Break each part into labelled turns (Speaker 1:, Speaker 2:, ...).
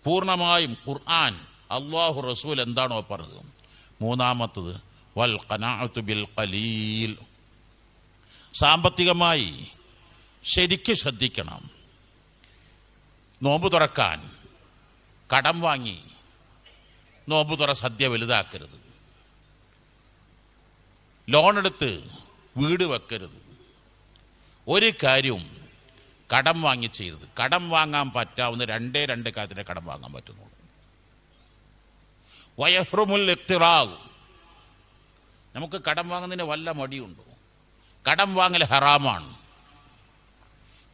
Speaker 1: പൂർണ്ണമായും ഖുർആൻ അല്ലാഹു റസൂൽ എന്താണോ പറഞ്ഞത്. മൂന്നാമത്തത് വൽ ഖനാഅതു ബിൽ ഖലീൽ. സാമ്പത്തികമായി ശരിക്ക് ശ്രദ്ധിക്കണം. നോമ്പ് തുറക്കാൻ കടം വാങ്ങി നോമ്പ് തുറ സദ്യ വലുതാക്കരുത്. ലോണെടുത്ത് വീട് വെക്കരുത്. ഒരു കാര്യവും കടം വാങ്ങി ചെയ്യരുത്. കടം വാങ്ങാൻ പറ്റാവുന്ന രണ്ട് കാര്യത്തിനെ കടം വാങ്ങാൻ പറ്റുന്നുള്ളൂ. വയഹ്റുമുൽ ഇഖ്തിറാദ്. നമുക്ക് കടം വാങ്ങുന്നതിന് വല്ല മടിയുണ്ടോ? കടം വാങ്ങൽ ഹറാമാണ്.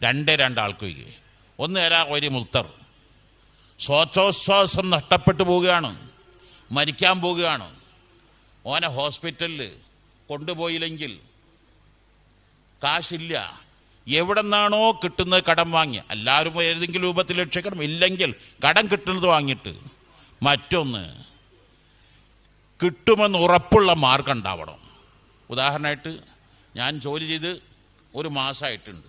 Speaker 1: രണ്ടാൾക്ക് ഒന്ന് ഒരു മുൽത്തർ, ശ്വാസോച്ഛ്വാസം നഷ്ടപ്പെട്ടു പോവുകയാണ്, മരിക്കാൻ പോവുകയാണ്. ഓനെ ഹോസ്പിറ്റലിൽ കൊണ്ടുപോയില്ലെങ്കിൽ കാശില്ല. എവിടെ നിന്നാണോ കിട്ടുന്നത് കടം വാങ്ങി. എല്ലാവരും ഏതെങ്കിലും രൂപത്തിൽ രക്ഷിക്കണം. ഇല്ലെങ്കിൽ കടം കിട്ടുന്നത് വാങ്ങിയിട്ട്. മറ്റൊന്ന്, കിട്ടുമെന്ന് ഉറപ്പുള്ള മാർഗം ഉണ്ടാവണം. ഉദാഹരണമായിട്ട് ഞാൻ ജോലി ചെയ്ത് ഒരു മാസമായിട്ടുണ്ട്.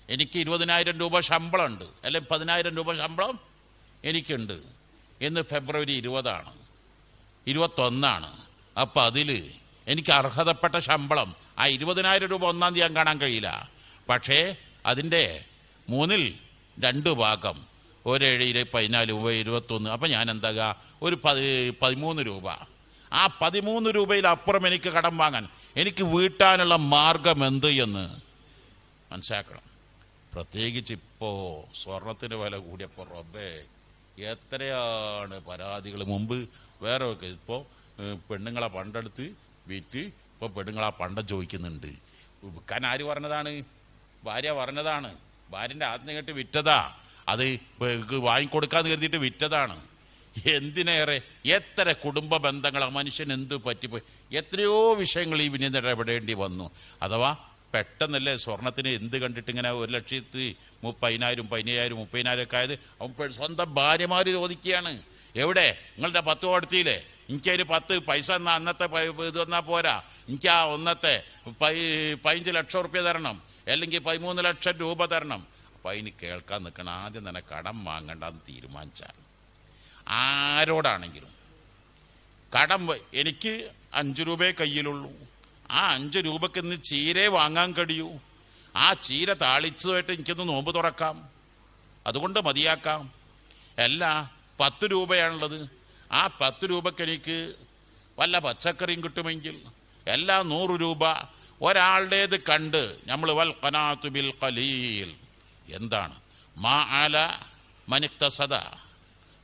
Speaker 1: എനിക്ക് 20,000 രൂപ ശമ്പളമുണ്ട്, അല്ലെങ്കിൽ 10,000 രൂപ ശമ്പളം എനിക്കുണ്ട്. ഇന്ന് ഫെബ്രുവരി 20 21. അപ്പം അതിൽ എനിക്ക് അർഹതപ്പെട്ട ശമ്പളം ആ 20,000 രൂപ 1-ാം തീയതി ഞാൻ കാണാൻ കഴിയില്ല. പക്ഷേ അതിൻ്റെ 2/3 ഭാഗം 1/7 14 രൂപ 21. അപ്പം ഞാൻ എന്താ ഒരു 13 രൂപ. ആ 13 രൂപയിലപ്പുറം എനിക്ക് കടം വാങ്ങാൻ എനിക്ക് വീട്ടാനുള്ള മാർഗം എന്ത് എന്ന് മനസ്സിലാക്കണം. പ്രത്യേകിച്ച് ഇപ്പോൾ സ്വർണത്തിന് വില കൂടിയപ്പോൾ റബ്ബേ എത്രയാണ് പരാതികൾ. മുമ്പ് വേറെ ഒക്കെ ഇപ്പോൾ പെണ്ണുങ്ങളെ പണ്ടെടുത്ത് വിറ്റ് ഇപ്പോൾ പെണ്ണുങ്ങളെ പണ്ടം ചോദിക്കുന്നുണ്ട്. വിൽക്കാൻ ആര് പറഞ്ഞതാണ്? ഭാര്യ പറഞ്ഞതാണ്. ഭാര്യൻ്റെ ആത്മ കേട്ട് വിറ്റതാ. അത് വാങ്ങിക്കൊടുക്കാന്ന് കരുതിയിട്ട് വിറ്റതാണ്. എന്തിനേറെ എത്ര കുടുംബ ബന്ധങ്ങളാണ് മനുഷ്യൻ എന്ത് പറ്റിപ്പോയി. എത്രയോ വിഷയങ്ങൾ ഈ വിനീത ഇടപെടേണ്ടി വന്നു. അഥവാ പെട്ടെന്നല്ലേ സ്വർണത്തിന് എന്ത് കണ്ടിട്ട് ഇങ്ങനെ 1,30,000 30,000 15,000 30,000 ഒക്കെ ആയത്. അവൻ സ്വന്തം ഭാര്യമാർ ചോദിക്കുകയാണ്, എവിടെ നിങ്ങളുടെ 10 കൊടുത്തില്ലേ? എനിക്കൊരു 10 പൈസ എന്നാൽ അന്നത്തെ ഇത് വന്നാൽ പോരാ, എനിക്ക് ആ ഒന്നത്തെ 15 ലക്ഷം റുപ്യ തരണം, അല്ലെങ്കിൽ 13 ലക്ഷം രൂപ തരണം. അപ്പം അതിന് കേൾക്കാൻ നിൽക്കണം. ആദ്യം തന്നെ കടം വാങ്ങണ്ടെന്ന് തീരുമാനിച്ചാൽ ആരോടാണെങ്കിലും കടം. എനിക്ക് 5 രൂപയെ കയ്യിലുള്ളൂ. ആ 5 രൂപയ്ക്ക് ഇന്ന് ചീരയെ വാങ്ങാൻ കഴിയൂ. ആ ചീര താളിച്ചതായിട്ട് എനിക്കൊന്ന് നോമ്പ് തുറക്കാം, അതുകൊണ്ട് മതിയാക്കാം. അല്ല 10 രൂപയാണുള്ളത്. ആ 10 രൂപയ്ക്ക് എനിക്ക് വല്ല പച്ചക്കറിയും കിട്ടുമെങ്കിൽ എല്ലാ 100 രൂപ ഒരാളുടേത് കണ്ട് നമ്മൾ വൽ ഖനാഅതു ബിൽ ഖലീൽ. എന്താണ്? മാ അല മനിഖ്തസദ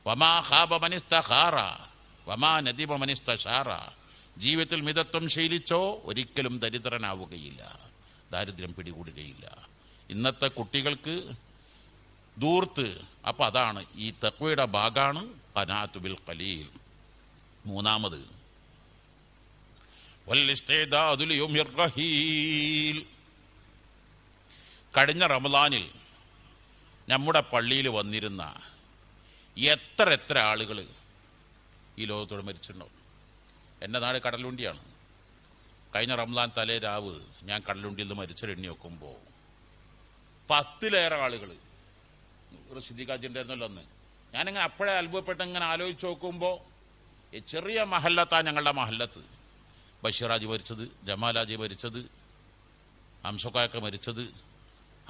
Speaker 1: വമാ ഖാബ മനിസ്തഖാറ വമാ നദിബ മനിസ്തശാറ. ജീവിതത്തിൽ മിതത്വം ശീലിച്ചോ ഒരിക്കലും ദരിദ്രനാവുകയില്ല, ദാരിദ്ര്യം പിടികൂടുകയില്ല. ഇന്നത്തെ കുട്ടികൾക്ക് ദൂർത്ത്. അപ്പം അതാണ് ഈ തഖ്വയുടെ ഭാഗമാണ് ഖനാഅതു ബിൽ ഖലീൽ. മൂന്നാമത് വൽ ഇസ്തിദാദു ലിയൗമിർ റഹീൽ. കഴിഞ്ഞ റമളാനിൽ നമ്മുടെ പള്ളിയിൽ വന്നിരുന്ന എത്ര ആളുകൾ ഈ ലോകത്തോട് മരിച്ചിട്ടുണ്ടാവും. എൻ്റെ നാട് കടലുണ്ടിയാണ്. കഴിഞ്ഞ റംസാൻ തലേ രാവ് ഞാൻ കടലുണ്ടിയിൽ നിന്ന് മരിച്ചെണ്ണി വെക്കുമ്പോൾ 10-ലേറെ ആളുകൾ. സിദ്ദീഖാജിണ്ടായിരുന്നല്ലോ അന്ന്. ഞാനിങ്ങനെ അപ്പോഴേ അത്ഭുതപ്പെട്ട് ഇങ്ങനെ ആലോചിച്ച് നോക്കുമ്പോൾ ചെറിയ മഹല്ലത്താണ് ഞങ്ങളുടെ മഹല്ലത്ത്. ബഷീറാജി മരിച്ചത്, ജമാലാജി മരിച്ചത്, ഹംസക്കോയൊക്കെ മരിച്ചത്,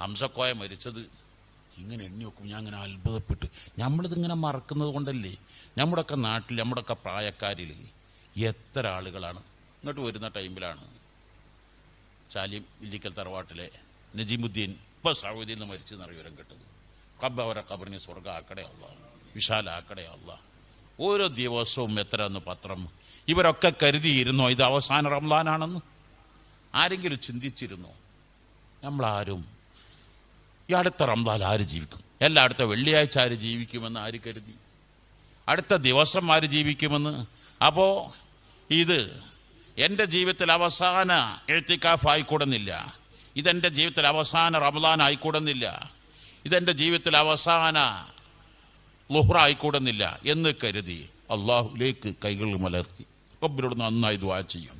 Speaker 1: ഹംസക്കോയ മരിച്ചത്. ഇങ്ങനെ എണ്ണി നോക്കും ഞാൻ ഇങ്ങനെ അത്ഭുതപ്പെട്ട്. നമ്മളിതിങ്ങനെ മറക്കുന്നത് കൊണ്ടല്ലേ. നമ്മുടെയൊക്കെ നാട്ടിൽ നമ്മുടെയൊക്കെ പ്രായക്കാരിൽ എത്ര ആളുകളാണ് ഇങ്ങോട്ട് വരുന്ന ടൈമിലാണ്. ചാലിയം ഇല്ലിക്കൽ തറവാട്ടിലെ നജീമുദ്ദീൻ ഇപ്പോൾ സൗദിയിൽ നിന്ന് മരിച്ചെന്ന് വിവരം കിട്ടുന്നത്. അവരെ ഖബറിനെ സ്വർഗ്ഗമാക്കടേ അല്ലാ, വിശാലാക്കടേ അല്ലാ. ഓരോ ദിവസവും എത്രയെന്ന് പത്രം. ഇവരൊക്കെ കരുതിയിരുന്നോ ഇത് അവസാന റംസാനാണെന്ന്? ആരെങ്കിലും ചിന്തിച്ചിരുന്നോ? നമ്മളാരും ഈ അടുത്ത റംസാൻ ആര് ജീവിക്കും? അടുത്ത വെള്ളിയാഴ്ച ആര് ജീവിക്കുമെന്ന് ആര് കരുതി? അടുത്ത ദിവസം ആര് ജീവിക്കുമെന്ന്? അപ്പോൾ ഇത് എൻ്റെ ജീവിതത്തിൽ അവസാന ഇഅ്തികാഫ് ആയിക്കൂടുന്നില്ല, ഇതെൻ്റെ ജീവിതത്തിൽ അവസാന റമളാൻ ആയിക്കൂടുന്നില്ല, ഇതെൻ്റെ ജീവിതത്തിൽ അവസാന ളുഹ്ർ ആയിക്കൂടുന്നില്ല എന്ന് കരുതി അള്ളാഹുലേക്ക് കൈകൾ മലർത്തി റബ്ബിനോട് നന്നായി ദുആ ചെയ്യും.